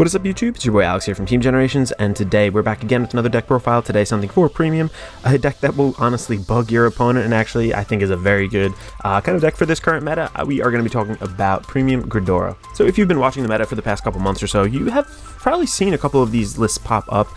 What is up, YouTube? It's your boy Alex here from Team Generations, and today we're back again with another deck profile. Today something for premium, a deck that will honestly bug your opponent, and actually I think is a very good kind of deck for this current meta. We are going to be talking about premium Gredora. So if you've been watching the meta for the past couple months or so, you have probably seen a couple of these lists pop up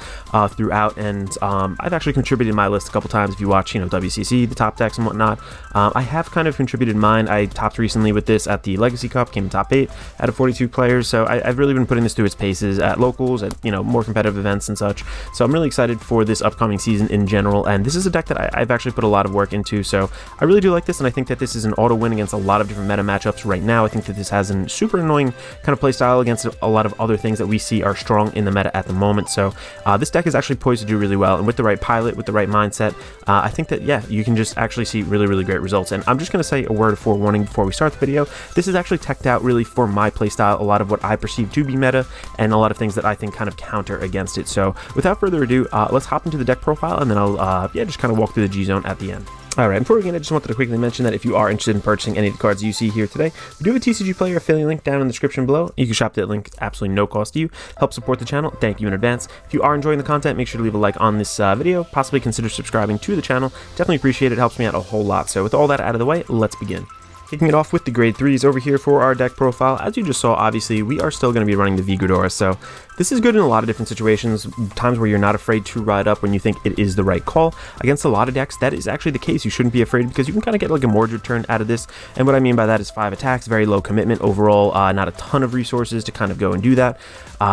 throughout, and I've actually contributed my list a couple times. If you watch, WCC, the top decks and whatnot, I have kind of contributed mine. I topped recently with this at the Legacy Cup, came in top 8 out of 42 players, so I've really been putting this through its paces at locals, at more competitive events and such. So I'm really excited for this upcoming season in general, and this is a deck that I've actually put a lot of work into, so I really do like this, and I think that this is an auto win against a lot of different meta matchups right now. I think that this has a super annoying kind of playstyle against a lot of other things that we see are strong in the meta at the moment. So this deck is actually poised to do really well, and with the right pilot, with the right mindset, I think that, yeah, you can just actually see really great results. And I'm just going to say a word of forewarning before we start the video. This is actually teched out really for my playstyle, a lot of what I perceive to be meta, and a lot of things that I think kind of counter against it. So without further ado, let's hop into the deck profile, and then I'll just kind of walk through the G zone at the end. Alright, before we begin, I just wanted to quickly mention that if you are interested in purchasing any of the cards you see here today, we do have a TCG Player affiliate link down in the description below. You can shop that link, it's absolutely no cost to you. Help support the channel, thank you in advance. If you are enjoying the content, make sure to leave a like on this video, possibly consider subscribing to the channel. Definitely appreciate it, helps me out a whole lot. So with all that out of the way, let's begin. Kicking it off with the grade 3s over here for our deck profile. As you just saw, obviously, we are still going to be running the V Gredora, so this is good in a lot of different situations, times where you're not afraid to ride up when you think it is the right call. Against a lot of decks, that is actually the case. You shouldn't be afraid, because you can kind of get like a Mordred turn out of this, and what I mean by that is 5 attacks, very low commitment overall, not a ton of resources to kind of go and do that.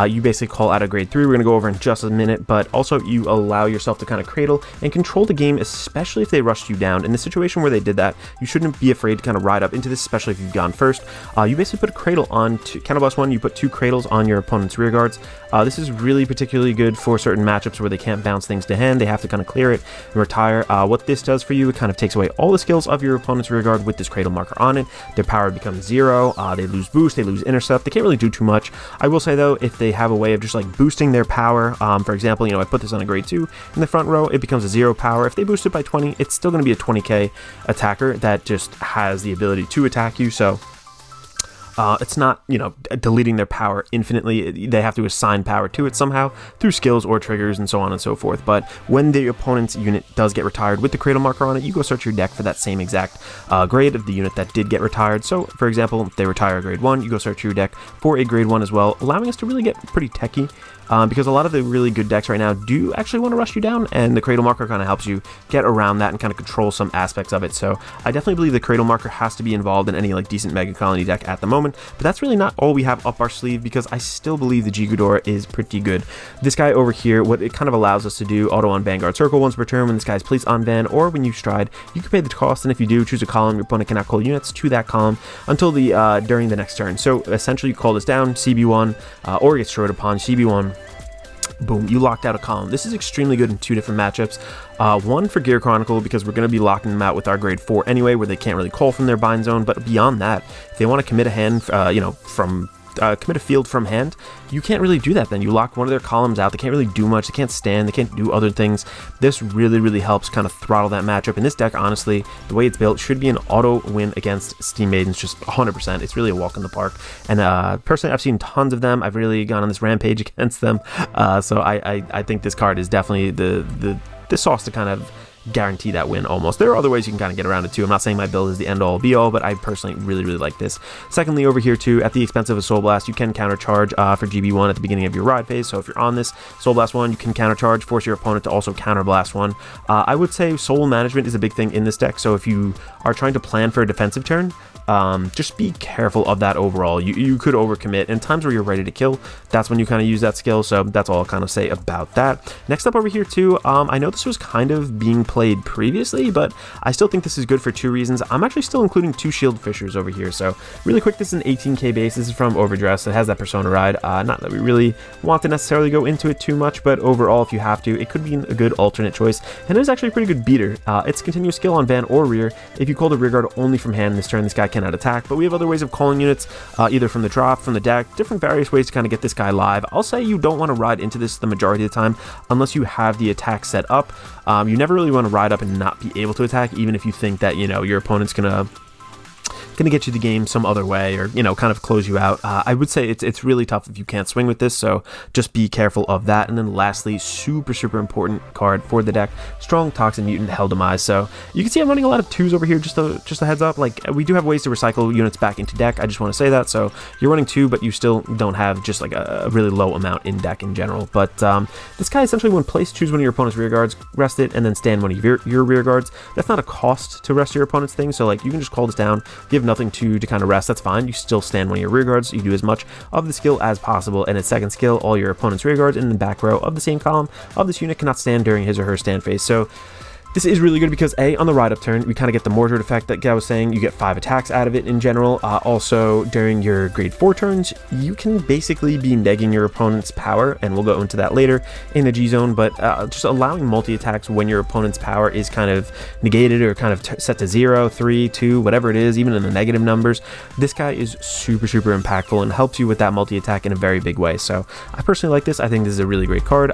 You basically call out a grade 3, we're going to go over in just a minute, but also you allow yourself to kind of cradle and control the game, especially if they rushed you down. In the situation where they did that, you shouldn't be afraid to kind of ride up into this, especially if you've gone first. You basically put a cradle on, counterblast 1, you put 2 cradles on your opponent's rear guards. This is really particularly good for certain matchups where they can't bounce things to hand, they have to kind of clear it and retire. What this does for you, it kind of takes away all the skills of your opponent's rear guard with this cradle marker on it. Their power becomes 0, they lose boost, they lose intercept, they can't really do too much. I will say though, if they have a way of just like boosting their power, for example, I put this on a grade 2 in the front row, it becomes a 0 power. If they boost it by 20, it's still going to be a 20k attacker that just has the ability to attack you, so it's not, deleting their power infinitely. They have to assign power to it somehow through skills or triggers and so on and so forth. But when the opponent's unit does get retired with the cradle marker on it, you go search your deck for that same exact grade of the unit that did get retired. So, for example, if they retire a grade 1, you go search your deck for a grade 1 as well, allowing us to really get pretty techie. Because a lot of the really good decks right now do actually want to rush you down, and the cradle marker kind of helps you get around that and kind of control some aspects of it. So I definitely believe the cradle marker has to be involved in any like decent Megacolony deck at the moment, but that's really not all we have up our sleeve, because I still believe the G Gredora is pretty good. This guy over here, what it kind of allows us to do, auto on Vanguard Circle once per turn when this guy's placed on Van, or when you stride, you can pay the cost, and if you do, choose a column. Your opponent cannot call units to that column until the during the next turn. So essentially you call this down, CB1, or get strode upon, CB1, boom, you locked out a column. This is extremely good in 2 different matchups. One for Gear Chronicle, because we're going to be locking them out with our grade 4 anyway, where they can't really call from their bind zone. But beyond that, if they want to commit a hand, commit a field from hand, you can't really do that then. You lock one of their columns out, they can't really do much, they can't stand, they can't do other things. This really helps kind of throttle that matchup, and this deck, honestly, the way it's built, should be an auto win against Steam Maidens, just 100%. It's really a walk in the park, and personally, I've seen tons of them. I've really gone on this rampage against them, so I think this card is definitely the sauce to kind of guarantee that win almost. There are other ways you can kind of get around it too. I'm not saying my build is the end all be all, but I personally really like this. Secondly, over here too, at the expense of a Soul Blast, you can countercharge for GB1 at the beginning of your ride phase. So if you're on this Soul Blast 1, you can countercharge, force your opponent to also counterblast 1. I would say soul management is a big thing in this deck, so if you are trying to plan for a defensive turn, just be careful of that overall. You could overcommit, and times where you're ready to kill, that's when you kind of use that skill. So that's all I'll kind of say about that. Next up over here too, I know this was kind of being played previously, but I still think this is good for 2 reasons. I'm actually still including 2 Shield Fishers over here. So really quick, this is an 18k base. This is from Overdress. It has that Persona ride. Not that we really want to necessarily go into it too much, but overall, if you have to, it could be a good alternate choice, and it is actually a pretty good beater. It's continuous skill on Van or rear. If you call the rear guard only from hand this turn, this guy cannot attack, but we have other ways of calling units, either from the drop, from the deck, different various ways to kind of get this guy live. I'll say you don't want to ride into this the majority of the time unless you have the attack set up. You never really want to ride up and not be able to attack, even if you think that, your opponent's gonna going to get you the game some other way, or, you know, kind of close you out. I would say it's really tough if you can't swing with this, so just be careful of that. And then lastly, super important card for the deck, Strong Toxin Mutant Hell-Demise. So you can see I'm running a lot of 2s over here, just a heads up. Like, we do have ways to recycle units back into deck, I just want to say that. So you're running 2, but you still don't have just like a really low amount in deck in general. But this guy essentially, when placed, choose one of your opponent's rear guards, rest it, and then stand one of your rear guards. That's not a cost to rest your opponent's thing, so like you can just call this down. If you have nothing to kind of rest, that's fine. You still stand one of your rear guards. You do as much of the skill as possible, and its second skill, all your opponent's rear guards in the back row of the same column of this unit cannot stand during his or her stand phase. So this is really good because A, on the ride-up turn, we kind of get the Mordred effect that Guy was saying. You get 5 attacks out of it in general. Also, during your grade 4 turns, you can basically be negging your opponent's power, and we'll go into that later in the G-Zone, but just allowing multi-attacks when your opponent's power is kind of negated or kind of set to 0, 3, 2, whatever it is, even in the negative numbers. This guy is super impactful and helps you with that multi-attack in a very big way. So I personally like this. I think this is a really great card.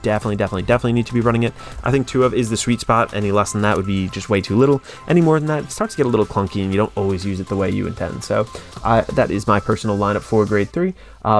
Definitely need to be running it. I think 2 of is the sweet spot. Any less than that would be just way too little. Any more than that, it starts to get a little clunky and you don't always use it the way you intend. So that is my personal lineup for grade 3.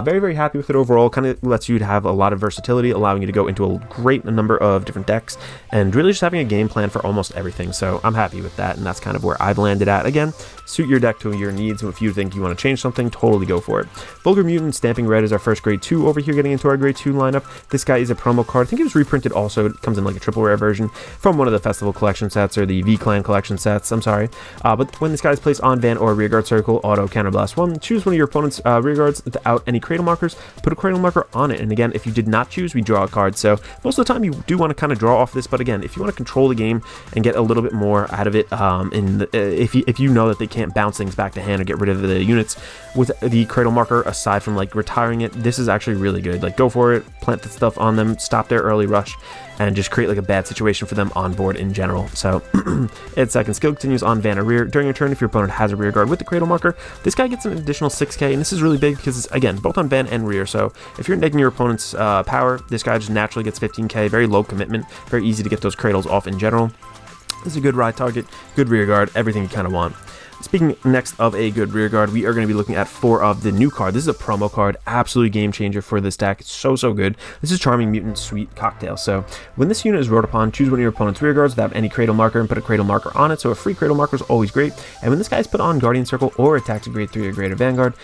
Very happy with it overall. Kind of lets you to have a lot of versatility, allowing you to go into a great number of different decks and really just having a game plan for almost everything. So I'm happy with that, and that's kind of where I've landed at. Again, suit your deck to your needs, and if you think you want to change something, totally go for it. Vulgar Mutant Stamping Red is our first grade 2 over here, getting into our grade 2 lineup. This guy is a promo card. I think it was reprinted also. It comes in like a triple rare version from one of the Festival collection sets or the V-Clan collection sets. I'm sorry. But when this guy is placed on Van or Rearguard Circle, auto counterblast 1. Choose one of your opponent's rearguards without any cradle markers. Put a cradle marker on it. And again, if you did not choose, we draw a card. So most of the time you do want to kind of draw off this. But again, if you want to control the game and get a little bit more out of it, if you know that they can't bounce things back to hand or get rid of the units with the cradle marker, aside from like retiring it, this is actually really good. Like, go for it, plant the stuff on them, stop their early rush, and just create like a bad situation for them on board in general. So its second skill continues on Van or Rear. During your turn, if your opponent has a rear guard with the cradle marker, this guy gets an additional 6k, and this is really big because it's, again, both on Van and Rear. So if you're negging your opponent's power, this guy just naturally gets 15k. Very low commitment, very easy to get those cradles off in general. This is a good ride target, good rear guard, everything you kind of want. Speaking next of a good rear guard, we are going to be looking at 4 of the new card. This is a promo card, absolute game changer for this deck. It's so good. This is Charming Mutant Sweet Cocktail. So when this unit is wrote upon, choose one of your opponent's rear guards without any cradle marker and put a cradle marker on it. So a free cradle marker is always great. And when this guy is put on Guardian Circle or attacks a grade 3 or greater Vanguard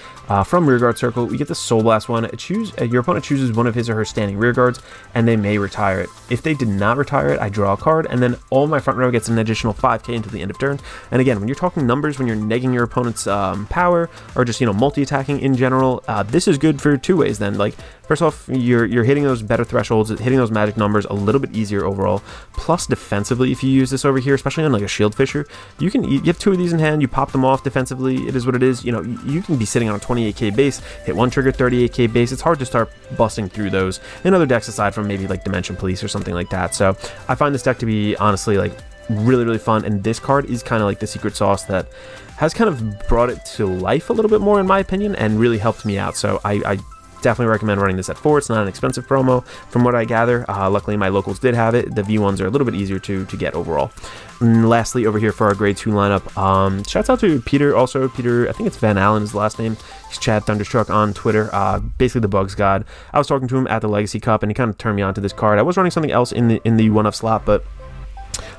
from Rear Guard Circle, we get the Soul Blast one. Your opponent chooses one of his or her standing rear guards, and they may retire it. If they did not retire it, I draw a card, and then all my front row gets an additional 5k until the end of turn. And again, when you're talking numbers, when you're negging your opponent's power, or just, you know, multi-attacking in general, this is good for 2 ways then. Like, first off, you're hitting those better thresholds, hitting those magic numbers a little bit easier overall. Plus, defensively, if you use this over here, especially on like a Shield Fisher, you have 2 of these in hand, you pop them off defensively, it is what it is. You know, you can be sitting on a 28k base, hit 1 trigger, 38k base. It's hard to start busting through those in other decks aside from maybe like Dimension Police or something like that. So I find this deck to be honestly like really fun, and this card is kind of like the secret sauce that has kind of brought it to life a little bit more, in my opinion, and really helped me out. So I definitely recommend running this at 4. It's not an expensive promo from what I gather. Luckily my locals did have it. The V1s are a little bit easier to get overall. And lastly, over here for our grade 2 lineup, shouts out to Peter. Also Peter, I think it's Van Allen is the last name. He's Chad Thunderstruck on Twitter, basically the Bugs God. I was talking to him at the Legacy Cup and he kind of turned me on to this card. I was running something else in the 1-of slot, but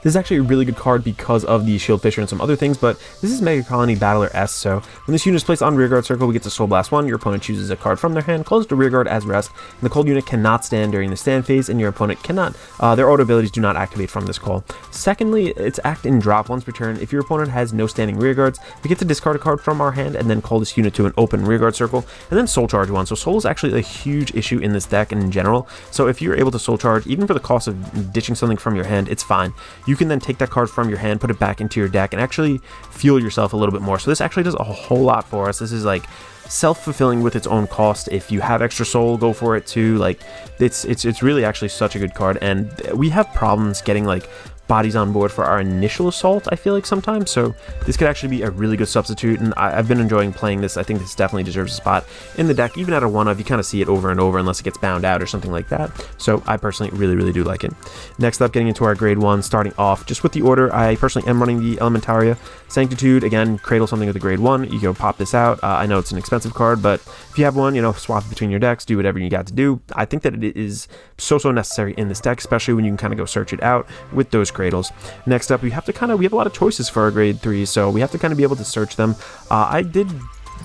this is actually a really good card because of the Shield Fisher and some other things, but this is Megacolony Battler S. So when this unit is placed on Rearguard Circle, we get to Soul Blast 1. Your opponent chooses a card from their hand, calls it to Rearguard as rest, and the called unit cannot stand during the stand phase, and your opponent cannot. Their auto abilities do not activate from this call. Secondly, it's act and drop once per turn. If your opponent has no standing Rearguards, we get to discard a card from our hand and then call this unit to an open Rearguard Circle, and then Soul Charge 1. So Soul is actually a huge issue in this deck and in general. So if you're able to Soul Charge, even for the cost of ditching something from your hand, it's fine. You can then take that card from your hand, put it back into your deck, and actually fuel yourself a little bit more. So this actually does a whole lot for us. This is like self-fulfilling with its own cost. If you have extra soul, go for it too. Like it's really actually such a good card, and we have problems getting like bodies on board for our initial assault, I feel like sometimes, so this could actually be a really good substitute, and I've been enjoying playing this. I think this definitely deserves a spot in the deck. Even at a 1-of, you kind of see it over and over unless it gets bound out or something like that, so I personally really do like it. Next up, getting into our grade 1, starting off just with the order, I personally am running the Elementaria. Sanctitude, again, cradle something with a grade 1, you go pop this out. I know it's an expensive card, but if you have one, you know, swap it between your decks, do whatever you got to do. I think that it is so necessary in this deck, especially when you can kind of go search it out with those cradles. Next up, we have a lot of choices for our grade 3, so we have to kind of be able to search them. I did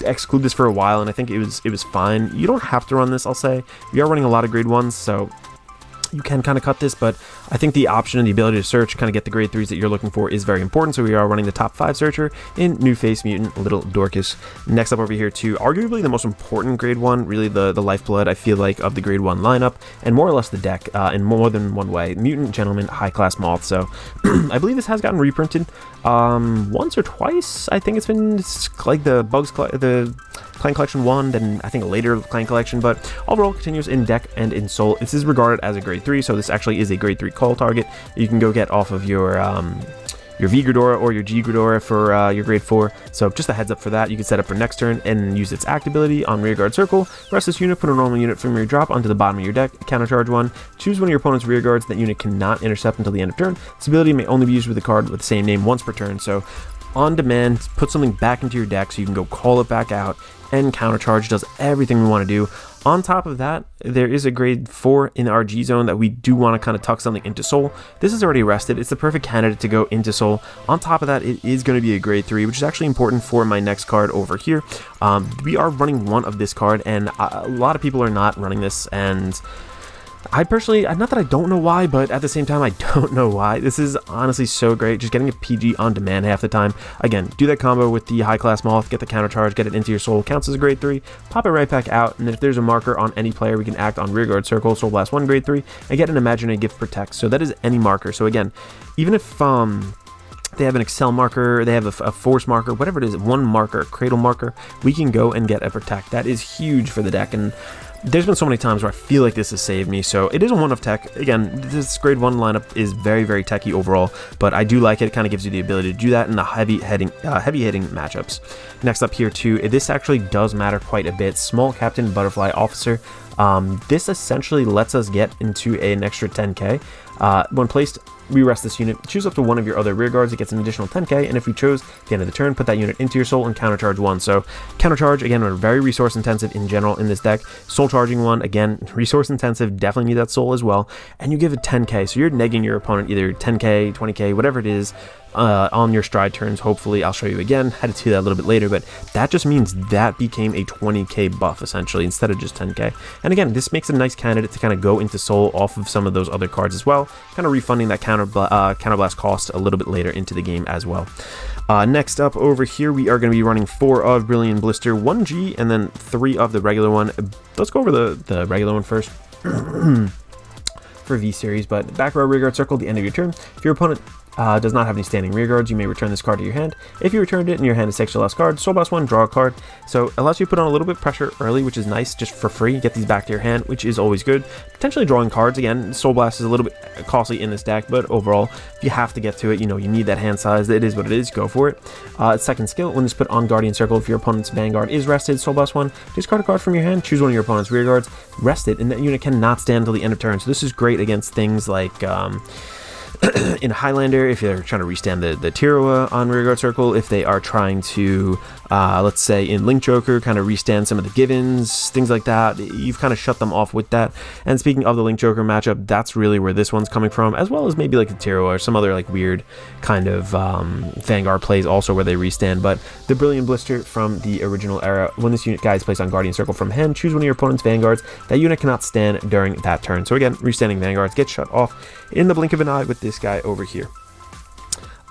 exclude this for a while, and I think it was fine. You don't have to run this, I'll say. We are running a lot of grade 1s, so you can kind of cut this, but I think the option and the ability to search, kind of get the grade 3s that you're looking for, is very important. So we are running the top 5 searcher in New Face Mutant, Little Dorcas. Next up over here to arguably the most important grade 1, really the lifeblood, I feel like, of the grade 1 lineup, and more or less the deck in more than one way. Mutant Gentleman High Class Moth. So I believe this has gotten reprinted once or twice. I think it's been like the Clan Collection 1, then I think a later Clan Collection, but overall continues in deck and in soul. This is regarded as a grade 3, so this actually is a grade 3 call target. You can go get off of your V Gredora or your G Gredora for your grade 4. So just a heads up for that. You can set up for next turn and use its act ability on rearguard circle. Rest this unit, put a normal unit from your drop onto the bottom of your deck, countercharge 1, choose one of your opponent's rearguards. That unit cannot intercept until the end of turn. This ability may only be used with a card with the same name once per turn. So on demand, put something back into your deck so you can go call it back out, and countercharge does everything we want to do. On top of that, there is a grade 4 in our G zone that we do want to kind of tuck something into soul. This is already rested. It's the perfect candidate to go into soul. On top of that, it is going to be a grade 3, which is actually important for my next card over here. We are running one of this card, and a lot of people are not running this, and I personally, not that I don't know why, but at the same time, I don't know why. This is honestly so great. Just getting a PG on demand half the time. Again, do that combo with the High Class Moth, get the counter charge, get it into your soul, counts as a grade 3, pop it right back out, and if there's a marker on any player, we can act on rearguard circle, Soul Blast 1 grade 3, and get an Imaginary Gift Protect. So that is any marker. So again, even if they have an Excel marker, they have a Force marker, whatever it is, one marker, Cradle marker, we can go and get a Protect. That is huge for the deck, and there's been so many times where I feel like this has saved me. So it is a 1-of tech. Again, this grade 1 lineup is very techy overall, but I do like it. It kind of gives you the ability to do that in the heavy hitting matchups. Next up here too, this actually does matter quite a bit. Small Captain Butterfly Officer. This essentially lets us get into an extra 10k. When placed, we rest this unit, choose up to one of your other rear guards, it gets an additional 10k, and if we chose at the end of the turn, put that unit into your soul and countercharge 1. So countercharge, again, are very resource intensive in general in this deck. Soul charging 1, again, resource intensive, definitely need that soul as well, and you give it 10k, so you're negging your opponent either 10k, 20k, whatever it is, on your stride turns. Hopefully I'll show you again how to do that a little bit later, but that just means that became a 20k buff essentially instead of just 10k. And again, this makes a nice candidate to kind of go into soul off of some of those other cards as well, kind of refunding that counterblast cost a little bit later into the game as well. Next up over here, we are going to be running 4 of Brilliant Blister, 1G, and then 3 of the regular one. Let's go over the regular one first. For V series, but back row rearguard circle at the end of your turn. If your opponent does not have any standing rear guards, you may return this card to your hand. If you returned it and your hand is your last card, Soul Blast 1, draw a card. So it allows you to put on a little bit of pressure early, which is nice, just for free. Get these back to your hand, which is always good. Potentially drawing cards, again, Soul Blast is a little bit costly in this deck, but overall, if you have to get to it, you know, you need that hand size. It is what it is, go for it. Second skill, when this put on Guardian Circle, if your opponent's Vanguard is rested, Soul Blast 1, discard a card from your hand, choose one of your opponent's rear guards, rest it, and that unit cannot stand until the end of turn. So this is great against things like in Highlander, if they're trying to restand the Tiroa on rearguard circle, if they are trying to, let's say in Link Joker, kind of restand some of the Givens, things like that, you've kind of shut them off with that. And speaking of the Link Joker matchup, that's really where this one's coming from, as well as maybe like the Tiroa or some other like weird kind of Vanguard plays also where they restand. But the Brilliant Blister from the original era, when this unit guy is placed on Guardian Circle from hand, choose one of your opponent's Vanguards. That unit cannot stand during that turn. So again, restanding Vanguards get shut off in the blink of an eye with this guy over here.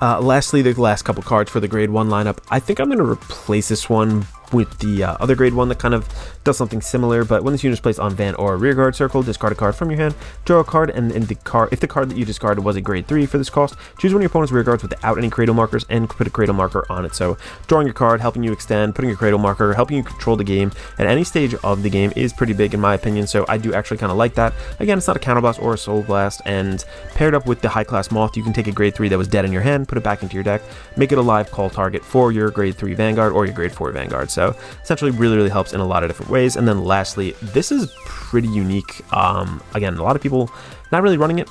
Lastly, the last couple cards for the grade 1 lineup. I think I'm going to replace this one with the other grade 1 that kind of does something similar. But when this unit is placed on van or rear guard circle, discard a card from your hand, draw a card, and if the card that you discarded was a grade 3 for this cost, choose one of your opponent's rear guards without any cradle markers and put a cradle marker on it. So drawing your card, helping you extend, putting your cradle marker, helping you control the game at any stage of the game is pretty big in my opinion, so I do actually kind of like that. Again, it's not a counterblast or a soul blast, and paired up with the high class moth, you can take a grade 3 that was dead in your hand, put it back into your deck, make it a live call target for your grade 3 Vanguard or your grade 4 Vanguard. So essentially really helps in a lot of different ways. And then lastly, this is pretty unique. Again, a lot of people not really running it.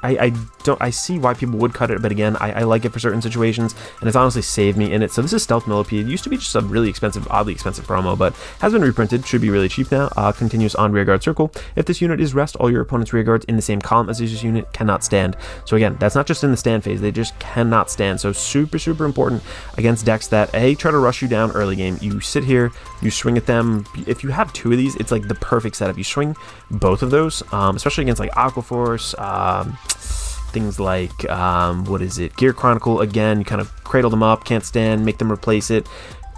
I see why people would cut it, but again, I like it for certain situations, and it's honestly saved me in it. So this is Stealth Millipede. It used to be just a really expensive, oddly expensive promo, but has been reprinted, should be really cheap now. Continues on rearguard circle. If this unit is rest, all your opponent's rearguards in the same column as this unit cannot stand. So again, that's not just in the stand phase, they just cannot stand. So super important against decks that try to rush you down early game. You sit here, you swing at them. If you have 2 of these, it's like the perfect setup. You swing both of those, especially against like Aquaforce, things like what is it, Gear Chronicle. Again, you kind of cradle them up, can't stand, make them replace it.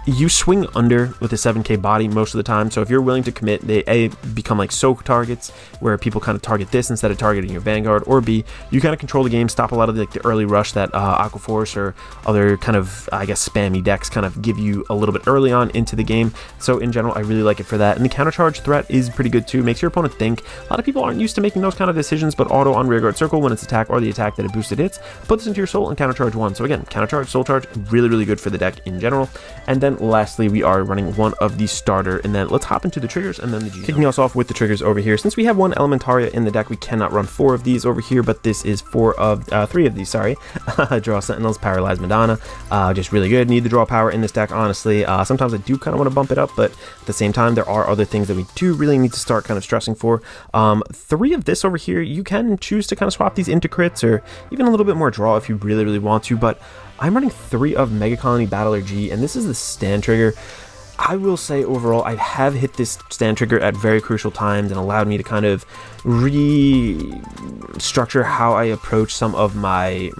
You swing under with a 7k body most of the time, so if you're willing to commit, they become like soak targets where people kind of target this instead of targeting your Vanguard, or B, you kind of control the game, stop a lot of the early rush that Aquaforce or other kind of, I guess, spammy decks kind of give you a little bit early on into the game. So in general, I really like it for that. And the countercharge threat is pretty good too, makes your opponent think. A lot of people aren't used to making those kind of decisions, but auto on rearguard circle when it's attack or the attack that it boosted hits, put this into your soul and countercharge 1. So again, countercharge, soul charge, really good for the deck in general. And then lastly, we are running one of the starter, and then let's hop into the triggers and then the G. Kicking us off with the triggers over here. Since we have one Elementaria in the deck, we cannot run 4 of these over here, but this is 3 of these, sorry. Draw Sentinels, Paralyze Madonna, just really good. Need the draw power in this deck, honestly. Sometimes I do kind of want to bump it up, but at the same time, there are other things that we do really need to start kind of stressing for. 3 of this over here, you can choose to kind of swap these into crits, or even a little bit more draw if you really want to, but I'm running 3 of Megacolony Battler G, and this is the stand trigger. I will say overall, I have hit this stand trigger at very crucial times and allowed me to kind of restructure how I approach some of my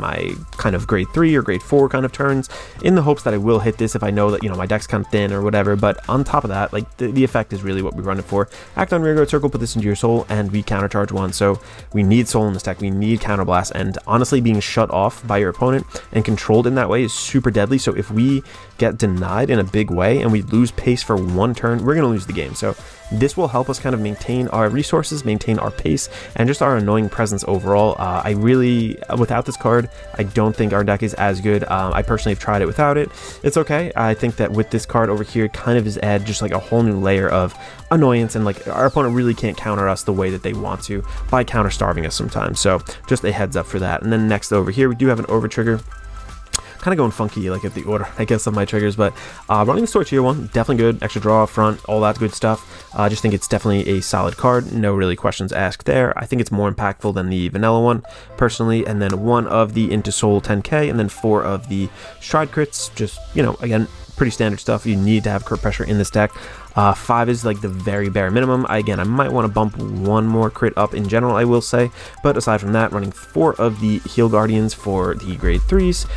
kind of grade 3 or grade 4 kind of turns, in the hopes that I will hit this if I know that, you know, my deck's kind of thin or whatever. But on top of that, like the effect is really what we run it for. Act on rearguard circle, put this into your soul, and we countercharge 1. So we need soul in this deck, we need counterblast, and honestly, being shut off by your opponent and controlled in that way is super deadly. So if we get denied in a big way and we lose pace for 1 turn, we're going to lose the game. So this will help us kind of maintain our resources, maintain our pace, and just our annoying presence overall. I really, without this card, I don't think our deck is as good. I personally have tried it without it. It's okay. I think that with this card over here, it kind of is add just like a whole new layer of annoyance, and like our opponent really can't counter us the way that they want to by counter starving us sometimes. So just a heads up for that. And then next over here, we do have an over trigger. Kind of going funky like at the order, I guess, of my triggers, but running the Stoicheia one, definitely good. Extra draw, front, all that good stuff. I just think it's definitely a solid card. No really questions asked there. I think it's more impactful than the vanilla one, personally. And then 1 of the Into Soul 10k, and then 4 of the Stride crits. Just, you know, again, pretty standard stuff. You need to have crit pressure in this deck. 5 is like the very bare minimum. I might want to bump 1 more crit up in general, I will say. But aside from that, running 4 of the Heal Guardians for the grade 3s.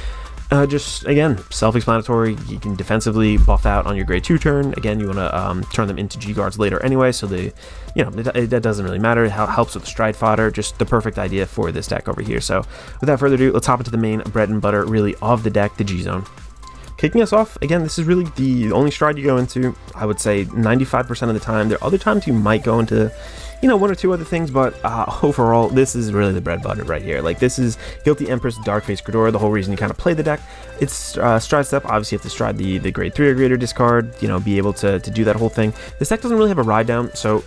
Just, again, self-explanatory. You can defensively buff out on your grade 2 turn. Again, you want to turn them into G-Guards later anyway, so they, you know, that doesn't really matter. It helps with the stride fodder. Just the perfect idea for this deck over here. So without further ado, let's hop into the main bread and butter, really, of the deck, the G-Zone. Kicking us off, again, this is really the only stride you go into, I would say 95% of the time. There are other times you might go into, you know, 1 or 2 other things, but overall, this is really the bread and butter right here. Like, this is Guilty Empress, Darkface, Gredora, the whole reason you kind of play the deck. It's stride step. Obviously, you have to stride the grade 3 or greater discard, you know, be able to do that whole thing. This deck doesn't really have a ride down, so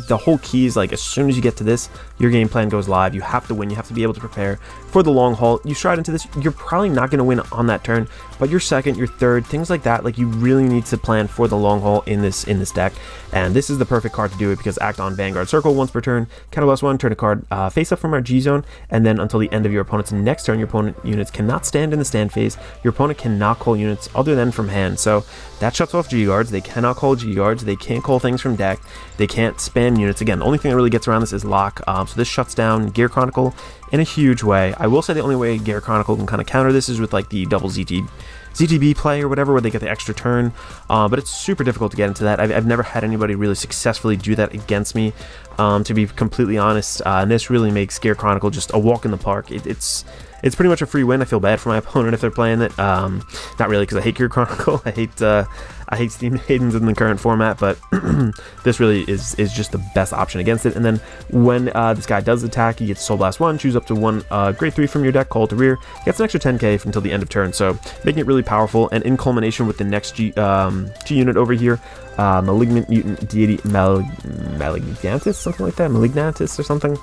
the whole key is, like, as soon as you get to this, your game plan goes live. You have to win. You have to be able to prepare for the long haul. You stride into this, you're probably not going to win on that turn, but your second, your third, things like that, like, you really need to plan for the long haul in this deck. And this is the perfect card to do it, because act on Vanguard Circle once per turn, counterblast 1, turn a card face up from our G-Zone, and then until the end of your opponent's next turn, your opponent units cannot stand in the stand phase. Your opponent cannot call units other than from hand. So that shuts off G-Guards. They cannot call G-Guards. They can't call things from deck. They can't spam units. Again, the only thing that really gets around this is lock. So this shuts down Gear Chronicle in a huge way. I will say the only way Gear Chronicle can kind of counter this is with like the double ZTB play or whatever, where they get the extra turn, but it's super difficult to get into that. I've never had anybody really successfully do that against me, to be completely honest, and this really makes Gear Chronicle just a walk in the park. It's pretty much a free win. I feel bad for my opponent if they're playing it. Not really, because I hate Gear Chronicle. I hate Steam Maidens in the current format, but this really is just the best option against it. And then when this guy does attack, he gets Soul Blast 1, choose up to one grade 3 from your deck, call it to rear, gets an extra 10k until the end of turn, so making it really powerful. And in culmination with the next G unit over here, Malignant Mutant Deity Malignatus, something like that, Malignatus or something.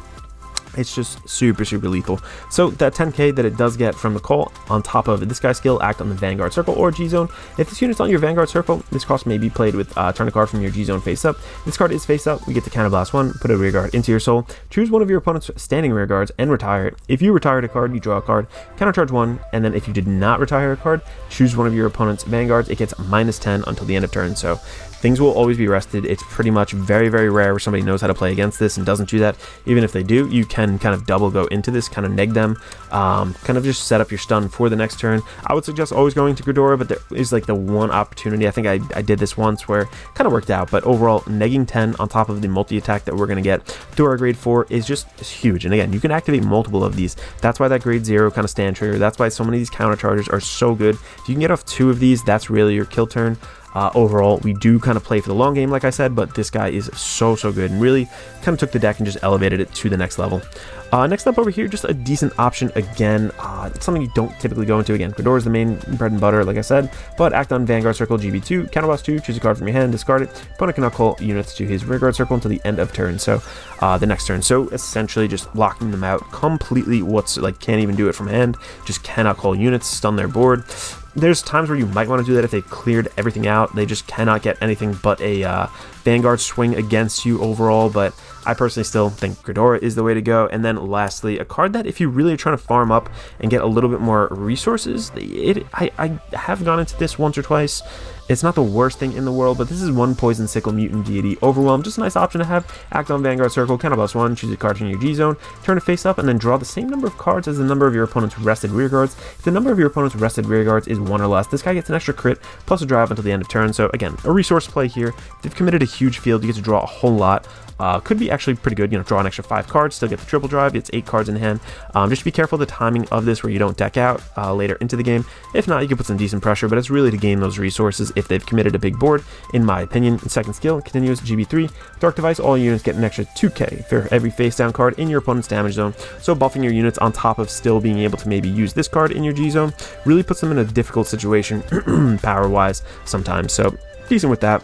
It's just super lethal. So that 10k that it does get from the call, on top of this guy's skill, act on the Vanguard Circle or G-Zone. If this unit's on your Vanguard Circle, this cost may be played with turn a card from your G-Zone face up. This card is face up, we get to Counterblast 1, put a rear guard into your soul, choose one of your opponent's standing rear guards and retire it. If you retired a card, you draw a card, countercharge 1, and then if you did not retire a card, choose one of your opponent's Vanguards. It gets -10 until the end of turn, so things will always be rested. It's pretty much very rare where somebody knows how to play against this and doesn't do that. Even if they do, you can kind of double go into this, kind of neg them, kind of just set up your stun for the next turn. I would suggest always going to Gredora, but there is like the one opportunity. I think I did this once where it kind of worked out, but overall, negging 10 on top of the multi-attack that we're going to get through our grade 4 is just huge. And again, you can activate multiple of these. That's why that grade 0 kind of stand trigger. That's why so many of these counter charges are so good. If you can get off 2 of these, that's really your kill turn. Overall, we do kind of play for the long game, like I said, but this guy is so good and really kind of took the deck and just elevated it to the next level. Next up over here, just a decent option again. It's something you don't typically go into. Again, Gredora is the main bread and butter, like I said, but act on Vanguard Circle, GB2, Counterblast 2, choose a card from your hand, discard it. Opponent cannot call units to his Rearguard Circle until the end of turn, so the next turn. So essentially just locking them out completely. Can't even do it from hand, just cannot call units, stun their board. There's times where you might want to do that if they cleared everything out. They just cannot get anything but a Vanguard swing against you overall, but I personally still think Gredora is the way to go. And then lastly, a card that if you really are trying to farm up and get a little bit more resources, I have gone into this once or twice. It's not the worst thing in the world, but this is one Poison Sickle Mutant Deity Overwhelm. Just a nice option to have. Act on Vanguard Circle, Counterblast 1, choose a card from your G-Zone, turn it face up, and then draw the same number of cards as the number of your opponent's rested rearguards. If the number of your opponent's rested rearguards is 1 or less, this guy gets an extra crit, plus a drive until the end of turn. So again, a resource play here. If they've committed a huge field, you get to draw a whole lot. Could be actually pretty good, draw an extra 5 cards, still get the triple drive, it's 8 cards in hand. Just be careful of the timing of this where you don't deck out later into the game. If not, you can put some decent pressure, but it's really to gain those resources if they've committed a big board, in my opinion. Second skill, continuous GB3, Dark Device, all units get an extra 2k for every face down card in your opponent's damage zone. So buffing your units on top of still being able to maybe use this card in your G zone really puts them in a difficult situation power-wise sometimes. So decent with that.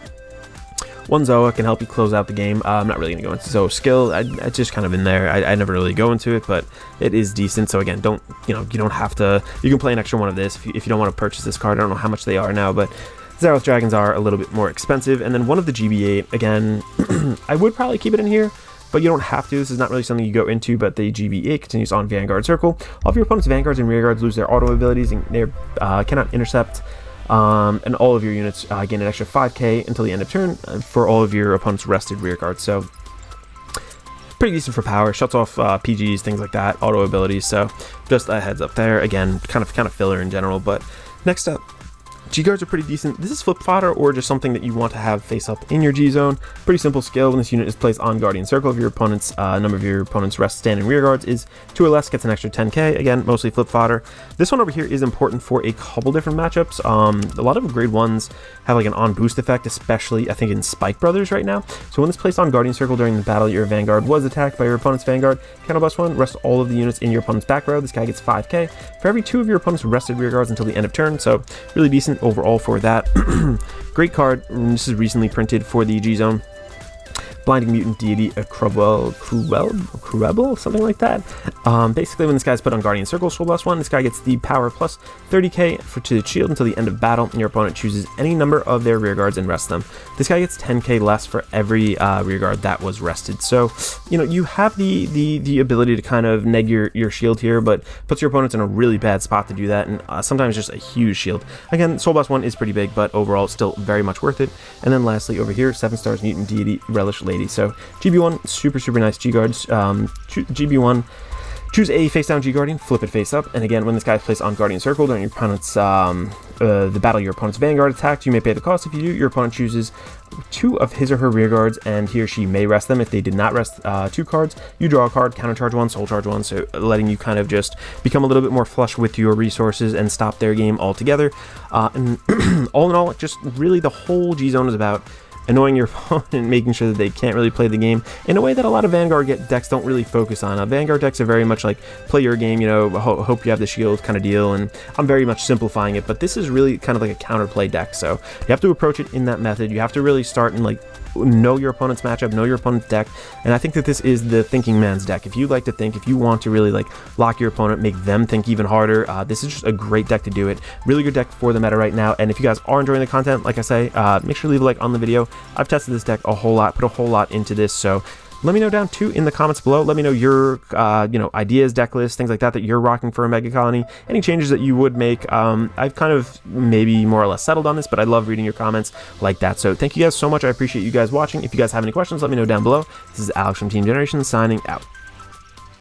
One Zoa can help you close out the game. I'm not really going to go into Zoa's skill. It's just kind of in there. I never really go into it, but it is decent. So again, you don't have to. You can play an extra one of this if you don't want to purchase this card. I don't know how much they are now, but Zaroth Dragons are a little bit more expensive. And then one of the GB8, again, I would probably keep it in here, but you don't have to. This is not really something you go into, but the GB8 continues on Vanguard Circle. All of your opponent's Vanguards and Rearguards lose their auto abilities and they cannot intercept. And all of your units gain an extra 5k until the end of turn for all of your opponent's rested rear guards. So pretty decent for power. Shuts off PGs, things like that, auto abilities. So just a heads up there. Again, kind of filler in general. But next up, G-Guards are pretty decent. This is flip fodder or just something that you want to have face up in your G-Zone. Pretty simple skill. When this unit is placed on Guardian Circle, of your opponent's number of your opponent's rest standing rear guards is 2 or less, gets an extra 10k. Again, mostly flip fodder. This one over here is important for a couple different matchups. A lot of grade 1s have like an on boost effect, especially I think in Spike Brothers right now. So when this placed on Guardian Circle during the battle, your Vanguard was attacked by your opponent's Vanguard. Counterblast 1, rest all of the units in your opponent's back row. This guy gets 5k for every 2 of your opponent's rested rear guards until the end of turn. So really decent overall for that. Great card. This is recently printed for the G-Zone. Blinding Mutant Deity, a Cruel, something like that. Basically, when this guy's put on Guardian Circle, Soul Blast 1, this guy gets the power plus 30k to the shield until the end of battle, and your opponent chooses any number of their rear guards and rests them. This guy gets 10k less for every rear guard that was rested. So, you have the ability to kind of neg your shield here, but puts your opponents in a really bad spot to do that, and sometimes just a huge shield. Again, Soul Blast 1 is pretty big, but overall, still very much worth it. And then lastly, over here, 7 stars Mutant Deity, Relish Lady. So GB1, super nice G-Guards. GB1 Choose a face down G Guardian, flip it face up, and again, when this guy is placed on Guardian Circle during your opponent's the battle your opponent's Vanguard attacked, you may pay the cost. If you do, your opponent chooses 2 of his or her rear guards, and he or she may rest them. If they did not rest 2 cards, you draw a card, countercharge 1, soul charge 1, so letting you kind of just become a little bit more flush with your resources and stop their game altogether. And all in all, just really the whole G Zone is about annoying your opponent and making sure that they can't really play the game in a way that a lot of Vanguard decks don't really focus on. Vanguard decks are very much like play your game, you know, hope you have the shield kind of deal, and I'm very much simplifying it, but this is really kind of like a counterplay deck, so you have to approach it in that method. You have to really start and like know your opponent's matchup, know your opponent's deck, and I think that this is the thinking man's deck. If you like to think, if you want to really like lock your opponent, make them think even harder, this is just a great deck to do it. Really good deck for the meta right now. And if you guys are enjoying the content, like I say, make sure to leave a like on the video. I've tested this deck a whole lot, put a whole lot into this, so let me know down too in the comments below. Let me know your you know, ideas, deck lists, things like that you're rocking for a Megacolony, any changes that you would make. I've kind of maybe more or less settled on this, but I love reading your comments like that. So thank you guys so much. I appreciate you guys watching. If you guys have any questions, let me know down below. This is Alex from Team Generation signing out.